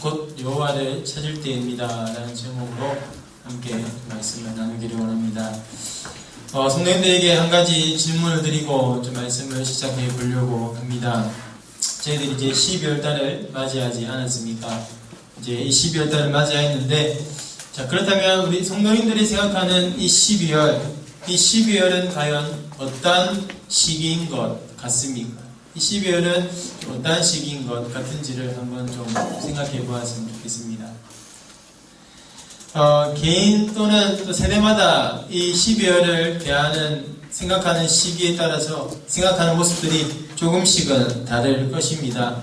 곧 여호와를 찾을 때입니다 라는 제목으로 함께 말씀을 나누기를 원합니다. 성도님들에게 한 가지 질문을 드리고 좀 말씀을 시작해 보려고 합니다. 저희들이 이제 12월 달을 맞이하지 않았습니까? 이제 이 12월 달을 맞이했는데, 자, 그렇다면 우리 성도님들이 생각하는 이 12월은 과연 어떤 시기인 것 같습니까? 이 12월은 어떤 시기인 것 같은지를 한번 좀 생각해 보았으면 좋겠습니다. 개인 또는 또 세대마다 이 12월을 생각하는 시기에 따라서 생각하는 모습들이 조금씩은 다를 것입니다.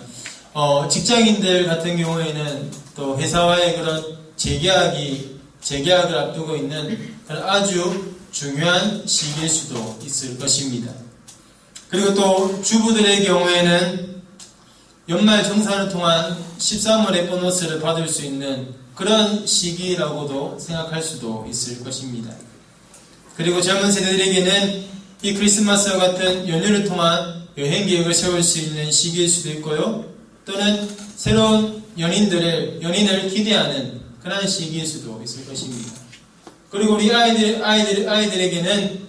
직장인들 같은 경우에는 또 회사와의 그런 재계약을 앞두고 있는 그런 아주 중요한 시기일 수도 있을 것입니다. 그리고 또 주부들의 경우에는 연말 정산을 통한 13월의 보너스를 받을 수 있는 그런 시기라고도 생각할 수도 있을 것입니다. 그리고 젊은 세대들에게는 이 크리스마스와 같은 연휴를 통한 여행 계획을 세울 수 있는 시기일 수도 있고요. 또는 새로운 연인을 기대하는 그런 시기일 수도 있을 것입니다. 그리고 우리 아이들에게는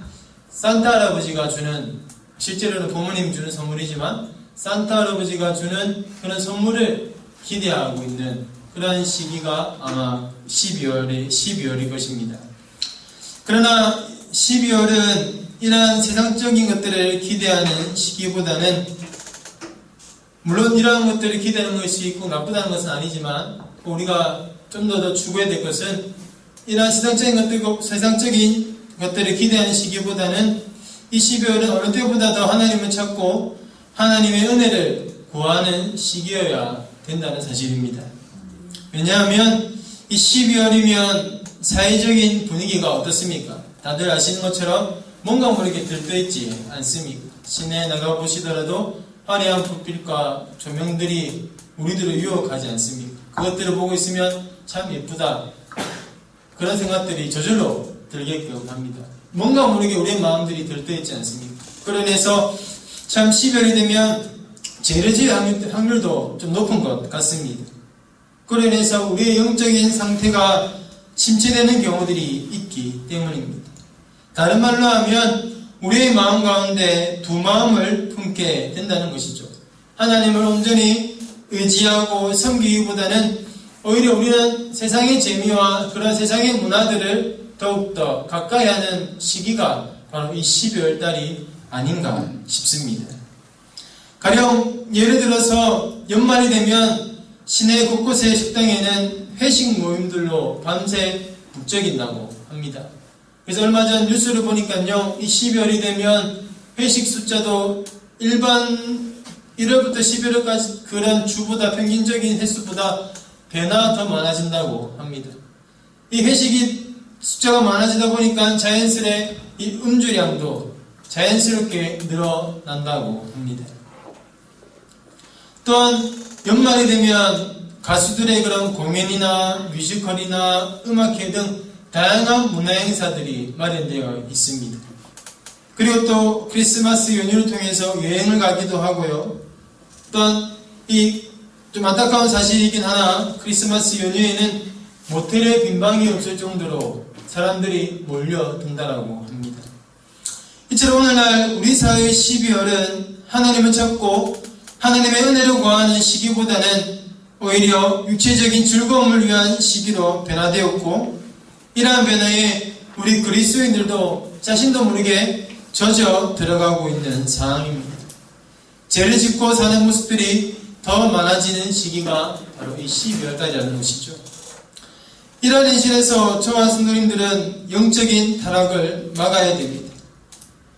산타 할아버지가 주는, 실제로는 부모님이 주는 선물이지만 산타 할아버지가 주는 그런 선물을 기대하고 있는 그런 시기가 아마 12월일 것입니다. 그러나 12월은 이러한 세상적인 것들을 기대하는 시기보다는, 물론 이러한 것들을 기대하는 것이 있고 나쁘다는 것은 아니지만, 우리가 좀 더 추구해야 될 것은 이러한 세상적인 것들을 기대하는 시기보다는 이 12월은 어느 때보다 더 하나님을 찾고 하나님의 은혜를 구하는 시기여야 된다는 사실입니다. 왜냐하면 이 12월이면 사회적인 분위기가 어떻습니까? 다들 아시는 것처럼 뭔가 모르게 들떠있지 않습니까? 시내에 나가 보시더라도 화려한 불빛과 조명들이 우리들을 유혹하지 않습니까? 그것들을 보고 있으면 참 예쁘다, 그런 생각들이 저절로 들게끔 합니다. 뭔가 모르게 우리의 마음들이 들떠있지 않습니까? 그러면서 참 12월이 되면 죄를 지을 확률도 좀 높은 것 같습니다. 그러면서 우리의 영적인 상태가 침체되는 경우들이 있기 때문입니다. 다른 말로 하면 우리의 마음 가운데 두 마음을 품게 된다는 것이죠. 하나님을 온전히 의지하고 섬기기보다는 오히려 우리는 세상의 재미와 그런 세상의 문화들을 더욱더 가까이 하는 시기가 바로 이 12월 달이 아닌가 싶습니다. 가령 예를 들어서 연말이 되면 시내 곳곳의 식당에는 회식 모임들로 밤새 북적인다고 합니다. 그래서 얼마 전 뉴스를 보니까요, 이 12월이 되면 회식 숫자도 일반 1월부터 11월까지 그런 주보다 평균적인 횟수보다 배나 더 많아진다고 합니다. 이 회식이 숫자가 많아지다 보니까 자연스레 이 음주량도 자연스럽게 늘어난다고 합니다. 또한 연말이 되면 가수들의 그런 공연이나 뮤지컬이나 음악회 등 다양한 문화행사들이 마련되어 있습니다. 그리고 또 크리스마스 연휴를 통해서 여행을 가기도 하고요. 또한 이 좀 안타까운 사실이긴 하나, 크리스마스 연휴에는 모텔에 빈방이 없을 정도로 사람들이 몰려든다라고 합니다. 이처럼 오늘날 우리 사회의 12월은 하나님을 찾고 하나님의 은혜를 구하는 시기보다는 오히려 육체적인 즐거움을 위한 시기로 변화되었고, 이러한 변화에 우리 그리스도인들도 자신도 모르게 젖어 들어가고 있는 상황입니다. 죄를 짓고 사는 모습들이 더 많아지는 시기가 바로 이 12월달이라는 것이죠. 이러한 현실에서 저와 성도님들은 영적인 타락을 막아야 됩니다.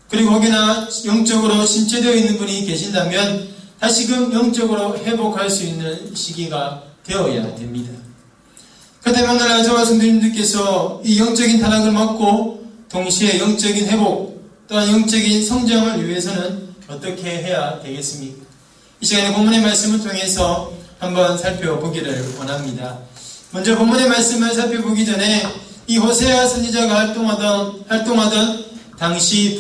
그리고 혹여나 영적으로 심취되어 있는 분이 계신다면 다시금 영적으로 회복할 수 있는 시기가 되어야 됩니다. 그렇다면 오늘날 저와 성도님들께서 이 영적인 타락을 막고 동시에 영적인 회복 또한 영적인 성장을 위해서는 어떻게 해야 되겠습니까? 이 시간에 본문의 말씀을 통해서 한번 살펴보기를 원합니다. 먼저 본문의 말씀을 살펴보기 전에 이 호세아 선지자가 활동하던 당시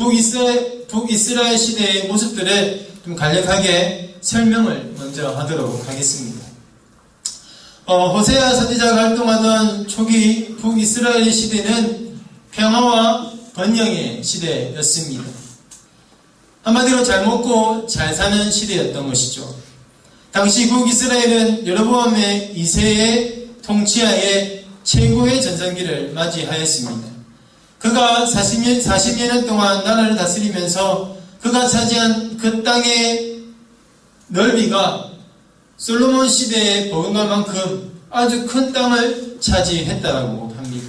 북이스라엘 시대의 모습들을 좀 간략하게 설명을 먼저 하도록 하겠습니다. 호세아 선지자가 활동하던 초기 북이스라엘 시대는 평화와 번영의 시대였습니다. 한마디로 잘 먹고 잘 사는 시대였던 것이죠. 당시 북이스라엘은 여로보암의 2세의 통치하에 최고의 전성기를 맞이하였습니다. 그가 40년 동안 나라를 다스리면서 그가 차지한 그 땅의 넓이가 솔로몬 시대의 버금갈만큼 아주 큰 땅을 차지했다고 합니다.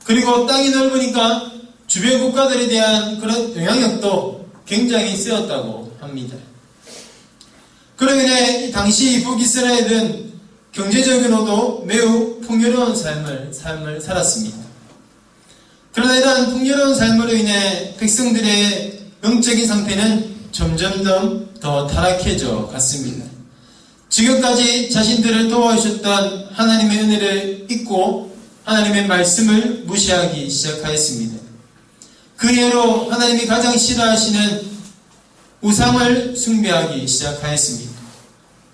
그리고 땅이 넓으니까 주변 국가들에 대한 그런 영향력도 굉장히 세었다고 합니다. 그로 인해 당시 북이스라엘은 경제적으로도 매우 풍요로운 삶을 살았습니다. 그러나 이러한 풍요로운 삶으로 인해 백성들의 영적인 상태는 점점 더 타락해져 갔습니다. 지금까지 자신들을 도와주셨던 하나님의 은혜를 잊고 하나님의 말씀을 무시하기 시작하였습니다. 그 예로 하나님이 가장 싫어하시는 우상을 숭배하기 시작하였습니다.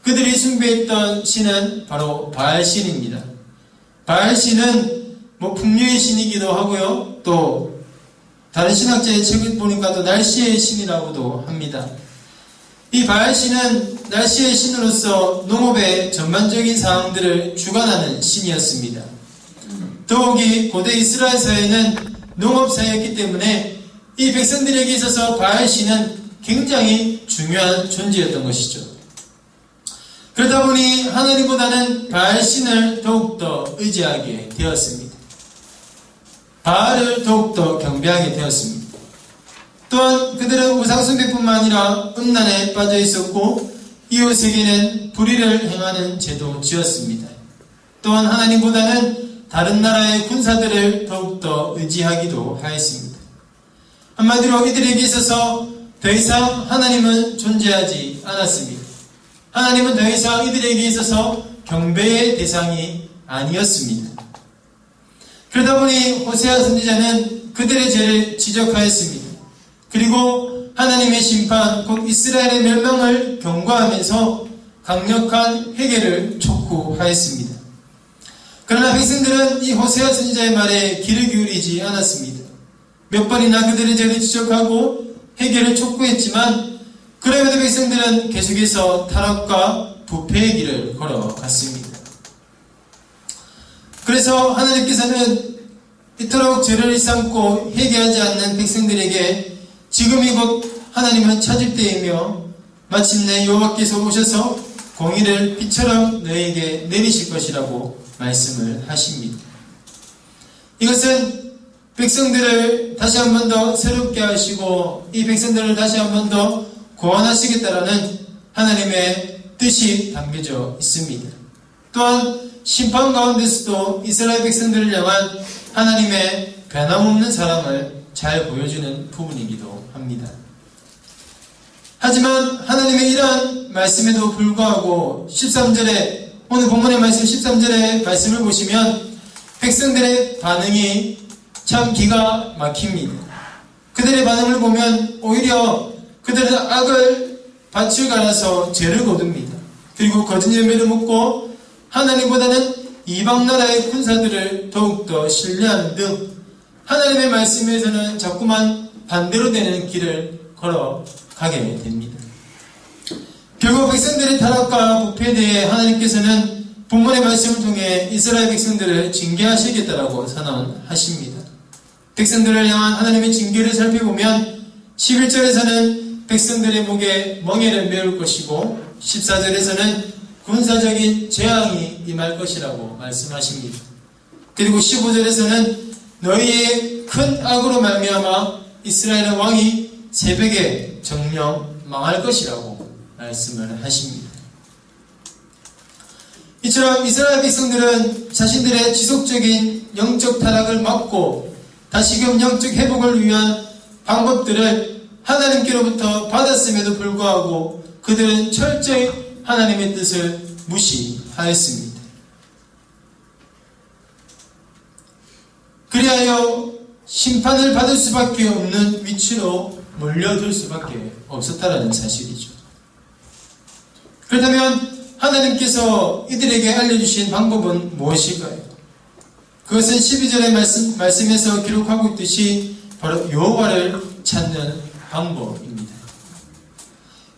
그들이 숭배했던 신은 바로 바알신입니다. 바알신은 풍류의 신이기도 하고요. 또 다른 신학자의 책을 보니까 또 날씨의 신이라고도 합니다. 이 바알신은 날씨의 신으로서 농업의 전반적인 사항들을 주관하는 신이었습니다. 더욱이 고대 이스라엘 사회는 농업사회였기 때문에 이 백성들에게 있어서 바알신은 굉장히 중요한 존재였던 것이죠. 그러다 보니 하나님보다는 바알신을 더욱더 의지하게 되었습니다. 바알을 더욱더 경배하게 되었습니다. 또한 그들은 우상숭배뿐만 아니라 음란에 빠져 있었고 이웃에게는 불의를 행하는 죄도 지었습니다. 또한 하나님보다는 다른 나라의 군사들을 더욱더 의지하기도 하였습니다. 한마디로 이들에게 있어서 더 이상 하나님은 존재하지 않았습니다. 하나님은 더 이상 이들에게 있어서 경배의 대상이 아니었습니다. 그러다 보니 호세아 선지자는 그들의 죄를 지적하였습니다. 그리고 하나님의 심판, 곧 이스라엘의 멸망을 경고하면서 강력한 회개를 촉구하였습니다. 그러나 백성들은 이 호세아 선지자의 말에 귀를 기울이지 않았습니다. 몇 번이나 그들의 죄를 지적하고 회개를 촉구했지만 그럼에도 백성들은 계속해서 타락과 부패의 길을 걸어갔습니다. 그래서 하나님께서는 이토록 죄를 일삼고 회개하지 않는 백성들에게 지금이 곧 하나님은 찾을 때이며 마침내 여호와께서 오셔서 공의를 비처럼 너희에게 내리실 것이라고 말씀을 하십니다. 이것은 백성들을 다시 한 번 더 새롭게 하시고 이 백성들을 다시 한 번 더 구원하시겠다라는 하나님의 뜻이 담겨져 있습니다. 또한 심판 가운데서도 이스라엘 백성들을 향한 하나님의 변함없는 사랑을 잘 보여주는 부분이기도 합니다. 하지만 하나님의 이러한 말씀에도 불구하고 13절에 오늘 본문의 말씀 13절의 말씀을 보시면 백성들의 반응이 참 기가 막힙니다. 그들의 반응을 보면 오히려 그들은 악을 밭을 갈아서 죄를 거둡니다. 그리고 거짓 열매를 묻고 하나님보다는 이방 나라의 군사들을 더욱더 신뢰하는 등 하나님의 말씀에서는 자꾸만 반대로 되는 길을 걸어가게 됩니다. 결국 백성들의 타락과 부패에 대해 하나님께서는 본문의 말씀을 통해 이스라엘 백성들을 징계하시겠다라고 선언하십니다. 백성들을 향한 하나님의 징계를 살펴보면 11절에서는 백성들의 목에 멍에를 메울 것이고 14절에서는 군사적인 재앙이 임할 것이라고 말씀하십니다. 그리고 15절에서는 너희의 큰 악으로 말미암아 이스라엘의 왕이 새벽에 정령 망할 것이라고 말씀을 하십니다. 이처럼 이스라엘 백성들은 자신들의 지속적인 영적 타락을 막고 다시금 영적 회복을 위한 방법들을 하나님께로부터 받았음에도 불구하고 그들은 철저히 하나님의 뜻을 무시하였습니다. 그리하여 심판을 받을 수밖에 없는 위치로 몰려들 수밖에 없었다라는 사실이죠. 그렇다면 하나님께서 이들에게 알려주신 방법은 무엇일까요? 그것은 12절의 말씀에서 기록하고 있듯이 바로 여호와를 찾는 방법입니다.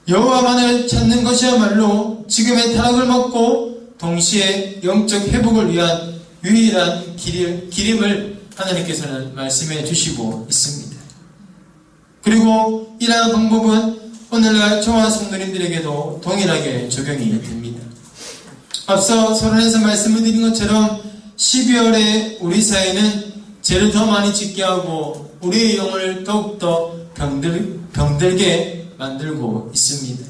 여호와만을 찾는 것이야말로 지금의 타락을 막고 동시에 영적 회복을 위한 유일한 길임을 하나님께서는 말씀해 주시고 있습니다. 그리고 이러한 방법은 오늘날 저와 성도님들에게도 동일하게 적용이 됩니다. 앞서 서론에서 말씀을 드린 것처럼 12월에 우리 사회는 죄를 더 많이 짓게 하고 우리의 영을 더욱더 병들게 만들고 있습니다.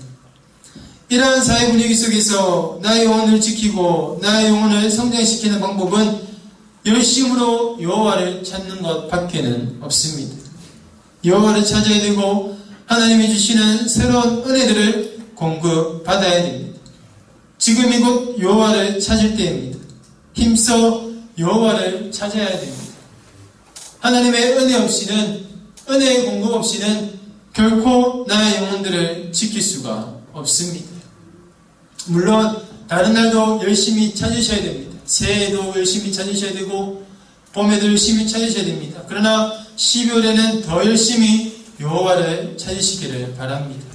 이러한 사회 분위기 속에서 나의 영혼을 지키고 나의 영혼을 성장시키는 방법은 열심으로 여호와를 찾는 것 밖에는 없습니다. 여호와를 찾아야 되고 하나님이 주시는 새로운 은혜들을 공급받아야 됩니다. 지금이 곧 여호와를 찾을 때입니다. 힘써 여호와를 찾아야 됩니다. 하나님의 은혜 없이는, 은혜의 공급 없이는 결코 나의 영혼들을 지킬 수가 없습니다. 물론 다른 날도 열심히 찾으셔야 됩니다. 새해에도 열심히 찾으셔야 되고 봄에도 열심히 찾으셔야 됩니다. 그러나 12월에는 더 열심히 여호와를 찾으시기를 바랍니다.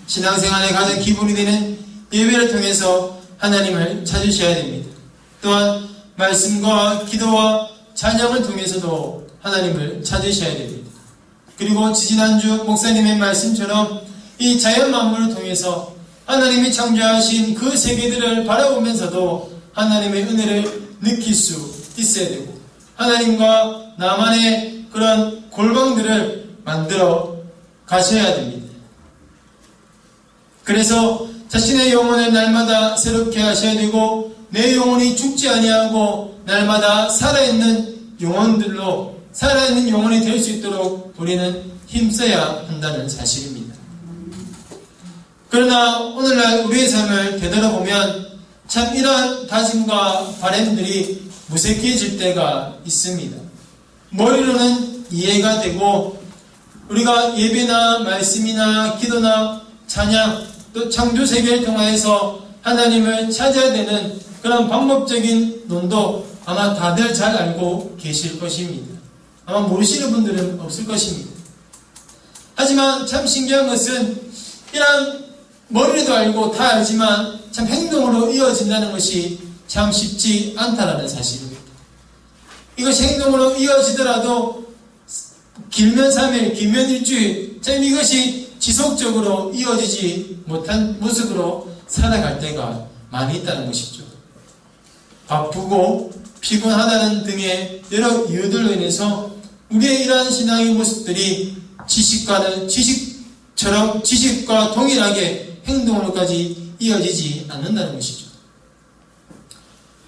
신앙생활의 가장 기본이 되는 예배를 통해서 하나님을 찾으셔야 됩니다. 또한 말씀과 기도와 찬양을 통해서도 하나님을 찾으셔야 됩니다. 그리고 지지난주 목사님의 말씀처럼 이 자연 만물을 통해서 하나님이 창조하신 그 세계들을 바라보면서도 하나님의 은혜를 느낄 수 있어야 되고 하나님과 나만의 그런 골방들을 만들어 가셔야 됩니다. 그래서 자신의 영혼을 날마다 새롭게 하셔야 되고 내 영혼이 죽지 아니하고 날마다 살아있는 영혼들로 살아있는 영혼이 될 수 있도록 우리는 힘써야 한다는 사실입니다. 그러나 오늘날 우리의 삶을 되돌아보면 참 이러한 다짐과 바람들이 무색해질 때가 있습니다. 머리로는 이해가 되고 우리가 예배나 말씀이나 기도나 찬양 또 창조세계를 통하여서 하나님을 찾아야 되는 그런 방법적인 논도 아마 다들 잘 알고 계실 것입니다. 아마 모르시는 분들은 없을 것입니다. 하지만 참 신기한 것은 이런 머리로도 알고 다 알지만 참 행동으로 이어진다는 것이 참 쉽지 않다는 사실입니다. 이것이 행동으로 이어지더라도 길면 3일, 길면 일주일, 참 이것이 지속적으로 이어지지 못한 모습으로 살아갈 때가 많이 있다는 것이죠. 바쁘고 피곤하다는 등의 여러 이유들로 인해서 우리의 이러한 신앙의 모습들이 지식과 동일하게 행동으로까지 이어지지 않는다는 것이죠.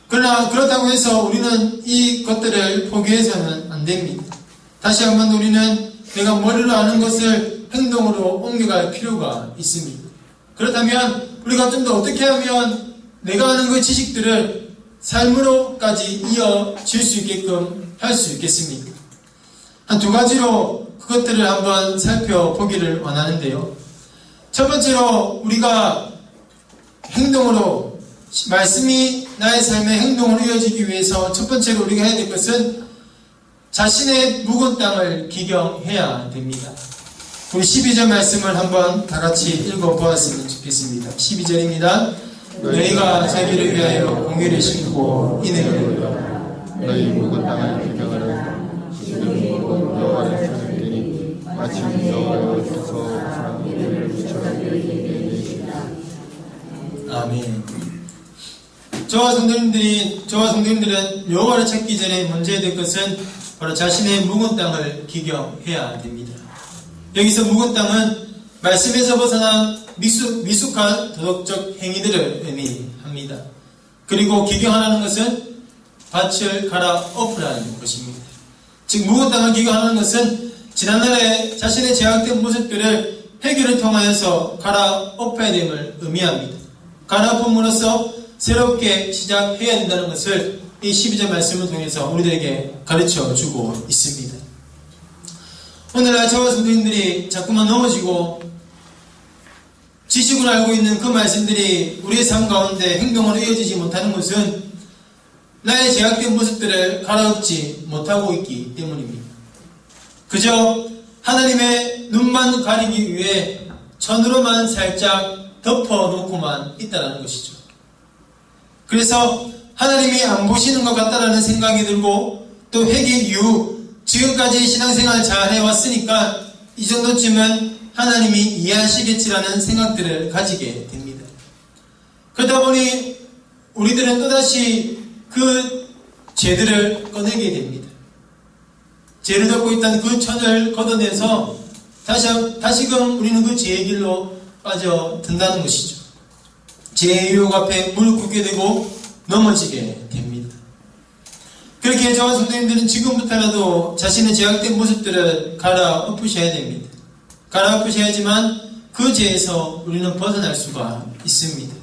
그러나 그렇다고 해서 우리는 이 것들을 포기해서는 안 됩니다. 다시 한번 우리는 내가 머리로 아는 것을 행동으로 옮겨갈 필요가 있습니다. 그렇다면 우리가 좀 더 어떻게 하면 내가 아는 그 지식들을 삶으로까지 이어질 수 있게끔 할 수 있겠습니까? 한 두 가지로 그것들을 한번 살펴보기를 원하는데요. 첫 번째로 우리가 행동으로 말씀이 나의 삶의 행동으로 이어지기 위해서 첫 번째로 우리가 해야 될 것은 자신의 묵은 땅을 기경해야 됩니다. 우리 12절 말씀을 한번 다 같이 읽어보았으면 좋겠습니다. 12절입니다. 너희가 자기를 위하여 공의를 심고 인을 너희 묵은 땅을 기경하라. 지금 여호와를 찾는 때니 마침 여호와여 주소 사랑을 붙여. 아멘. 저와 성도님들은 여호와를 찾기 전에 먼저 해야 될 것은 바로 자신의 묵은 땅을 기경해야 됩니다. 여기서 묵은 땅은 말씀에서 벗어난 미숙한 도덕적 행위들을 의미합니다. 그리고 기경하라는 것은 밭을 갈아엎으라는 것입니다. 즉 묵은 땅을 기경하는 것은 지난날에 자신의 제약된 모습들을 회개를 통하여서 갈아엎어야 됨을 의미합니다. 갈아엎음으로써 새롭게 시작해야 된다는 것을 이 12절 말씀을 통해서 우리들에게 가르쳐 주고 있습니다. 오늘날 저와 성도님들이 자꾸만 넘어지고 지식으로 알고 있는 그 말씀들이 우리의 삶 가운데 행동으로 이어지지 못하는 것은 나의 제약된 모습들을 갈아엎지 못하고 있기 때문입니다. 그저 하나님의 눈만 가리기 위해 천으로만 살짝 덮어놓고만 있다는 것이죠. 그래서 하나님이 안 보시는 것 같다라는 생각이 들고, 또 회개 이후 지금까지 신앙생활 잘 해왔으니까 이 정도쯤은 하나님이 이해하시겠지라는 생각들을 가지게 됩니다. 그러다 보니 우리들은 또다시 그 죄들을 꺼내게 됩니다. 죄를 덮고 있던 그 천을 걷어내서 다시금 우리는 그 죄의 길로 빠져든다는 것이죠. 죄의 유혹 앞에 무릎 꿇게 되고 넘어지게 됩니다. 그렇게 저와 성도님들은 지금부터라도 자신의 제약된 모습들을 갈아엎으셔야 됩니다. 갈아엎으셔야지만 그 죄에서 우리는 벗어날 수가 있습니다.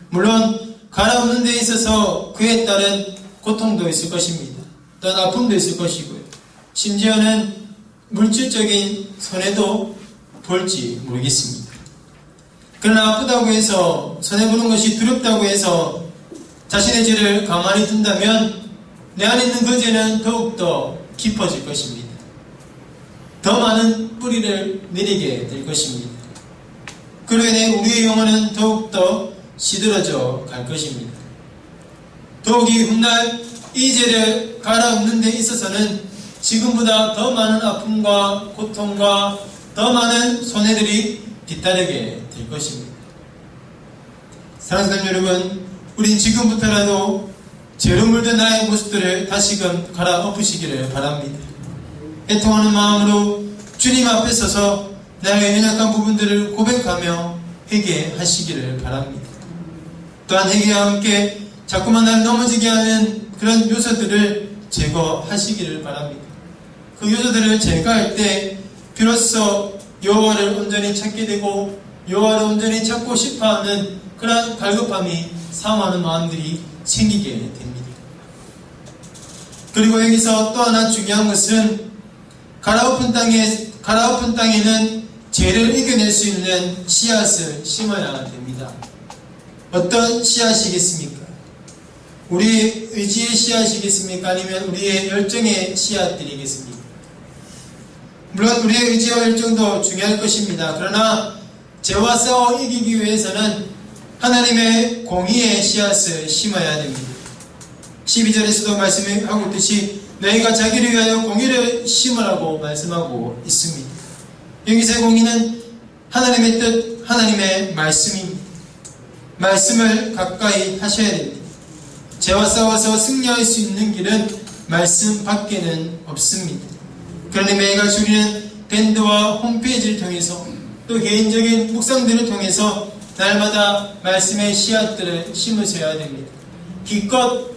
물론 갈아엎는 데 있어서 그에 따른 고통도 있을 것입니다. 또한 아픔도 있을 것이고요. 심지어는 물질적인 손해도 볼지 모르겠습니다. 그러나 아프다고 해서, 손해보는 것이 두렵다고 해서 자신의 죄를 가만히 둔다면 내 안에 있는 그 죄는 더욱더 깊어질 것입니다. 더 많은 뿌리를 내리게 될 것입니다. 그로 인해 우리의 영혼은 더욱더 시들어져 갈 것입니다. 더욱이 훗날 이 죄를 갈아엎는 데 있어서는 지금보다 더 많은 아픔과 고통과 더 많은 손해들이 뒤따르게 될 것입니다. 사랑하는 여러분, 우린 지금부터라도 죄로 물든 나의 모습들을 다시금 갈아엎으시기를 바랍니다. 애통하는 마음으로 주님 앞에 서서 나의 연약한 부분들을 고백하며 회개하시기를 바랍니다. 또한 회개와 함께 자꾸만 나를 넘어지게 하는 그런 요소들을 제거하시기를 바랍니다. 그 요소들을 제거할 때 비로소 여호와를 온전히 찾게 되고 여호와를 온전히 찾고 싶어하는 그러한 갈급함이 사모하는 마음들이 생기게 됩니다. 그리고 여기서 또 하나 중요한 것은 갈아엎은 땅에는 죄를 이겨낼 수 있는 씨앗을 심어야 됩니다. 어떤 씨앗이겠습니까? 우리의 의지의 씨앗이겠습니까? 아니면 우리의 열정의 씨앗들이겠습니까? 물론 우리의 의지와 열정도 중요할 것입니다. 그러나 죄와 싸워 이기기 위해서는 하나님의 공의의 씨앗을 심어야 됩니다. 12절에서도 말씀하고 있듯이 너희가 자기를 위하여 공의를 심으라고 말씀하고 있습니다. 여기서의 공의는 하나님의 뜻, 하나님의 말씀입니다. 말씀을 가까이 하셔야 됩니다. 죄와 싸워서 승리할 수 있는 길은 말씀 밖에는 없습니다. 그러니 매일같이 우리는 밴드와 홈페이지를 통해서 또 개인적인 묵상들을 통해서 날마다 말씀의 씨앗들을 심으셔야 됩니다. 기껏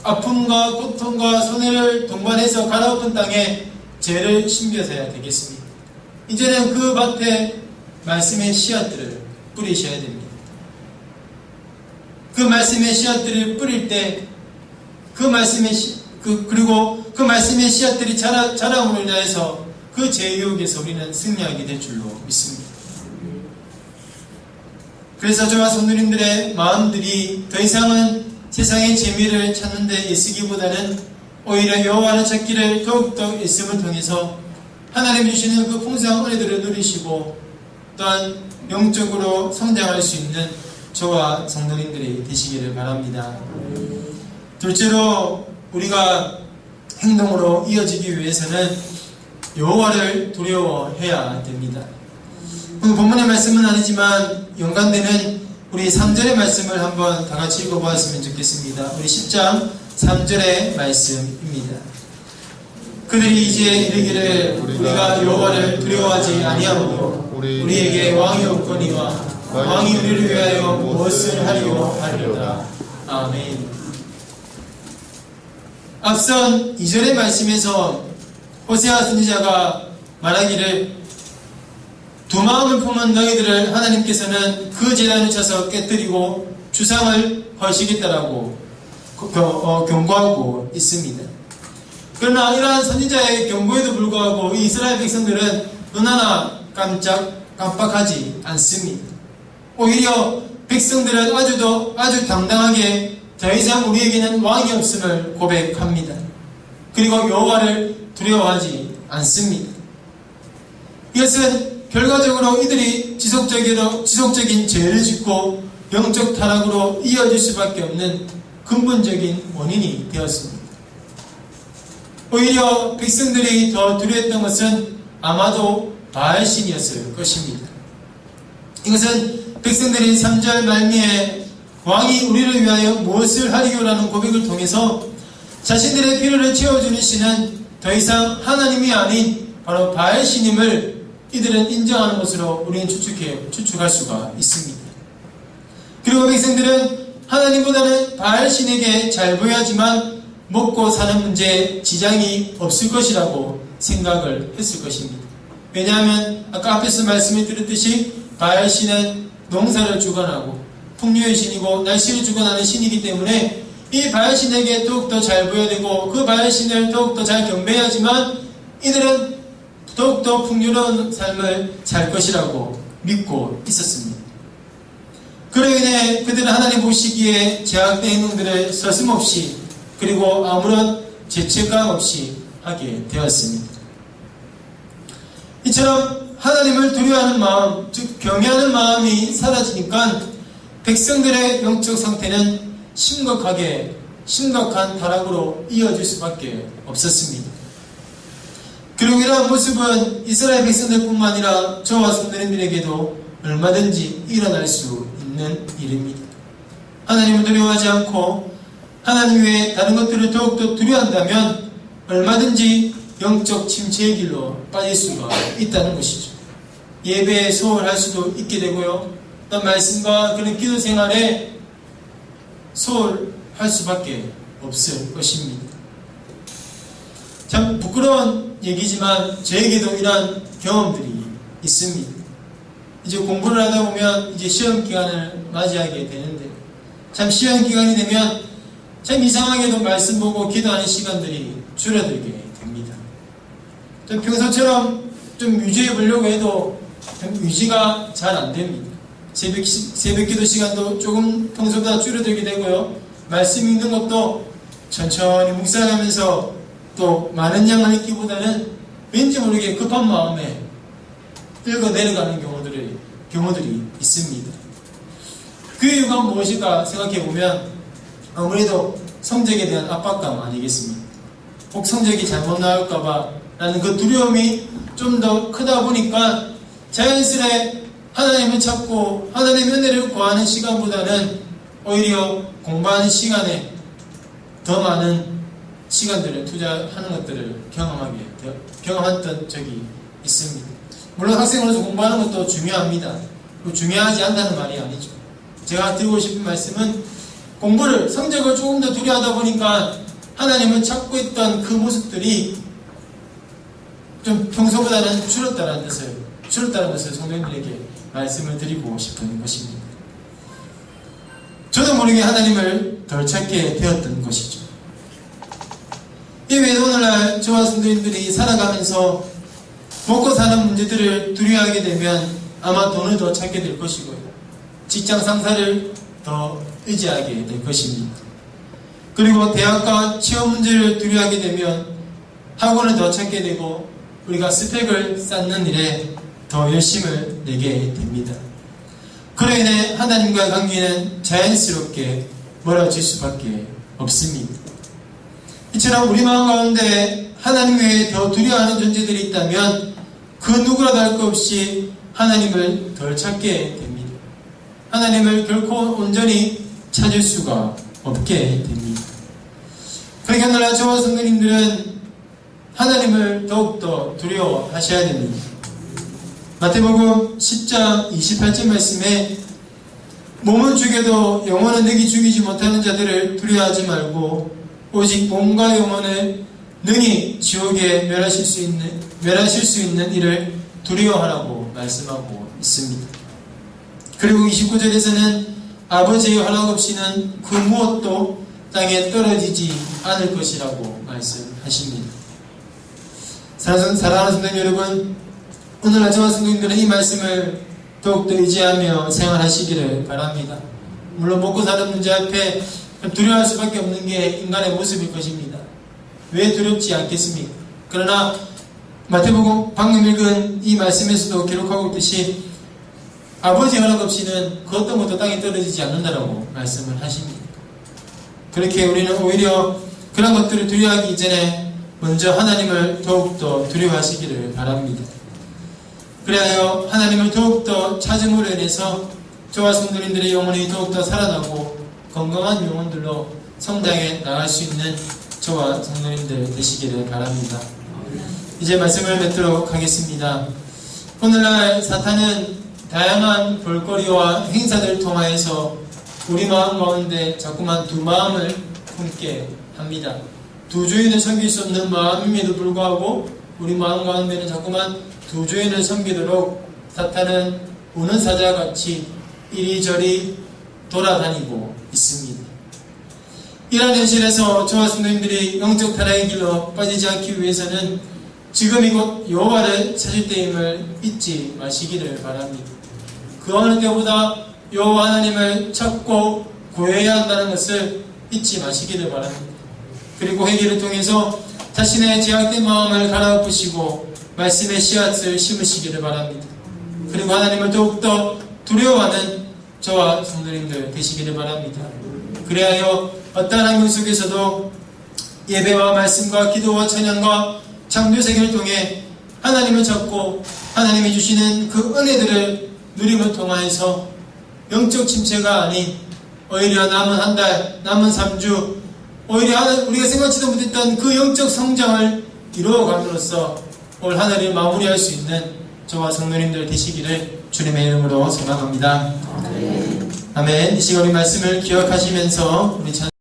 아픔과 고통과 손해를 동반해서 갈아엎은 땅에 죄를 심겨서야 되겠습니다. 이제는 그 밭에 말씀의 씨앗들을 뿌리셔야 됩니다. 그 말씀의 씨앗들을 뿌릴 때 그리고 그 말씀의 씨앗들이 자람으로 인하여서 그 죄유혹에서 우리는 승리하게 될 줄로 믿습니다. 그래서 저와 성도님들의 마음들이 더 이상은 세상의 재미를 찾는 데 애쓰기보다는 오히려 여호와를 찾기를 더욱더 애씀을 통해서 하나님이 주시는 그 풍성한 은혜들을 누리시고 또한 영적으로 성장할 수 있는 저와 성도님들이 되시기를 바랍니다. 둘째로 우리가 행동으로 이어지기 위해서는 여호와를 두려워해야 됩니다. 오늘 본문의 말씀은 아니지만 연관되는 우리 3절의 말씀을 한번 다 같이 읽어보았으면 좋겠습니다. 우리 10장 3절의 말씀입니다. 그들이 이제 이르기를 우리가 여호와를 두려워하지 아니하므로 우리에게 왕이 없거니와 왕이 우리를 위하여 무엇을 하리요 하리로다. 아멘. 앞선 2절의 말씀에서 호세아 선지자가 말하기를 두 마음을 품은 너희들을 하나님께서는 그 제단을 쳐서 깨뜨리고 주상을 허시겠다라고 경고하고 있습니다. 그러나 이러한 선지자의 경고에도 불구하고 이 이스라엘 백성들은 눈 하나 깜빡하지 않습니다. 오히려 백성들은 아주 당당하게 더 이상 우리에게는 왕이 없음을 고백합니다. 그리고 여호와를 두려워하지 않습니다. 이것은 결과적으로 이들이 지속적인 죄를 짓고 영적 타락으로 이어질 수밖에 없는 근본적인 원인이 되었습니다. 오히려 백성들이 더 두려웠던 것은 아마도 바알신이었을 것입니다. 이것은 백성들이 3절 말미에 왕이 우리를 위하여 무엇을 하리요라는 고백을 통해서 자신들의 필요를 채워주는 신은 더 이상 하나님이 아닌 바로 바알신임을 이들은 인정하는 것으로 우리는 추측할 수가 있습니다. 그리고 백성들은 하나님보다는 바알신에게 잘 보여야지만 먹고 사는 문제에 지장이 없을 것이라고 생각을 했을 것입니다. 왜냐하면 아까 앞에서 말씀을 드렸듯이 바알신은 농사를 주관하고 풍요의 신이고 날씨를 주관하는 신이기 때문에 이 바알신에게 더욱더 잘 보여야 되고 그 바알신을 더욱더 잘 경배해야지만 이들은 더욱더 풍요로운 삶을 살 것이라고 믿고 있었습니다. 그로 인해 그들은 하나님 보시기에 제약된 행동들을 서슴없이 그리고 아무런 죄책감 없이 하게 되었습니다. 이처럼 하나님을 두려워하는 마음, 즉 경외하는 마음이 사라지니까 백성들의 영적 상태는 심각한 타락으로 이어질 수밖에 없었습니다. 그리고 이러한 모습은 이스라엘 백성들뿐만 아니라 저와 성도님들에게도 얼마든지 일어날 수 있는 일입니다. 하나님을 두려워하지 않고 하나님 외에 다른 것들을 더욱더 두려워한다면 얼마든지 영적 침체의 길로 빠질 수가 있다는 것이죠. 예배에 소홀할 수도 있게 되고요. 또 말씀과 그런 기도 생활에 소홀할 수밖에 없을 것입니다. 참 부끄러운 얘기지만 저에게도 이러한 경험들이 있습니다. 이제 공부를 하다 보면 이제 시험 기간을 맞이하게 되는데 참 시험 기간이 되면 참 이상하게도 말씀 보고 기도하는 시간들이 줄어들게 됩니다. 좀 평소처럼 좀 유지해 보려고 해도 유지가 잘 안 됩니다. 새벽 기도 시간도 조금 평소보다 줄어들게 되고요. 말씀 읽는 것도 천천히 묵상하면서 또 많은 양을 읽기보다는 왠지 모르게 급한 마음에 읽어 내려가는 경우들이 있습니다. 그 이유가 무엇일까 생각해보면 아무래도 성적에 대한 압박감 아니겠습니까? 혹 성적이 잘못 나올까봐 라는 그 두려움이 좀 더 크다 보니까 자연스레 하나님을 찾고 하나님의 은혜를 구하는 시간보다는 오히려 공부하는 시간에 더 많은 시간들을 투자하는 것들을 경험했던 적이 있습니다. 물론 학생으로서 공부하는 것도 중요합니다. 중요하지 않다는 말이 아니죠. 제가 드리고 싶은 말씀은 성적을 조금 더 두려워하다 보니까 하나님을 찾고 있던 그 모습들이 좀 평소보다는 줄었다는 것을 성도님들에게 말씀을 드리고 싶은 것입니다. 저도 모르게 하나님을 덜 찾게 되었던 것이죠. 이외에도 오늘날 저와 성도님들이 살아가면서 먹고 사는 문제들을 두려워하게 되면 아마 돈을 더 찾게 될 것이고요. 직장 상사를 더 의지하게 될 것입니다. 그리고 대학과 취업 문제를 두려워하게 되면 학원을 더 찾게 되고 우리가 스펙을 쌓는 일에 더 열심을 내게 됩니다. 그로 인해 하나님과 관계는 자연스럽게 멀어질 수밖에 없습니다. 이처럼 우리 마음 가운데 하나님 외에 더 두려워하는 존재들이 있다면 그 누구라도 할 것 없이 하나님을 덜 찾게 됩니다. 하나님을 결코 온전히 찾을 수가 없게 됩니다. 그러니까 오늘날 저와 성도님들은 하나님을 더욱더 두려워하셔야 됩니다. 마태복음 10장 28절 말씀에 몸은 죽여도 영혼은 능히 죽이지 못하는 자들을 두려워하지 말고 오직 몸과 영혼을 능히 지옥에 멸하실 수 있는 일을 두려워하라고 말씀하고 있습니다. 그리고 29절에서는 아버지의 허락 없이는 그 무엇도 땅에 떨어지지 않을 것이라고 말씀하십니다. 사랑하는 성도님 여러분, 오늘날 저와 성도님들은 이 말씀을 더욱더 의지하며 생활하시기를 바랍니다. 물론 먹고 사는 문제 앞에 두려워할 수밖에 없는 게 인간의 모습일 것입니다. 왜 두렵지 않겠습니까? 그러나 마태복음 방금 읽은 이 말씀에서도 기록하고 있듯이 아버지 허락 없이는 그 어떤 것도 땅에 떨어지지 않는다라고 말씀을 하십니다. 그렇게 우리는 오히려 그런 것들을 두려워하기 이전에 먼저 하나님을 더욱더 두려워하시기를 바랍니다. 그래야 하나님을 더욱더 찾음으로 인해서 저와 성도님들의 영혼이 더욱더 살아나고 건강한 영혼들로 성장해 나갈 수 있는 저와 성도님들 되시기를 바랍니다. 이제 말씀을 맺도록 하겠습니다. 오늘날 사탄은 다양한 볼거리와 행사들을 통하여서 우리 마음 가운데 자꾸만 두 마음을 품게 합니다. 두 주인을 섬길 수 없는 마음임에도 불구하고 우리 마음 가운데는 자꾸만 두 주인을 섬기도록 사탄은 우는 사자같이 이리저리 돌아다니고 있습니다. 이러한 현실에서 저와 성도님들이 영적 타락의 길로 빠지지 않기 위해서는 지금 이곳 여호와를 찾을 때임을 잊지 마시기를 바랍니다. 그 어느 때보다 여호와 하나님을 찾고 구해야 한다는 것을 잊지 마시기를 바랍니다. 그리고 회개를 통해서 자신의 제약된 마음을 갈아엎으시고 말씀의 씨앗을 심으시기를 바랍니다. 그리고 하나님을 더욱더 두려워하는 저와 성도님들 되시기를 바랍니다. 그래야 어떠한 환경 속에서도 예배와 말씀과 기도와 찬양과 창조세계를 통해 하나님을 찾고 하나님이 주시는 그 은혜들을 누림을 통하여서 영적 침체가 아닌 오히려 남은 한 달, 남은 3주 오히려 우리가 생각지도 못했던 그 영적 성장을 이루어감으로써 올 한 해를 마무리할 수 있는 저와 성도님들 되시기를 주님의 이름으로 소망합니다. 아멘. 이 시간 우리 말씀을 기억하시면서 우리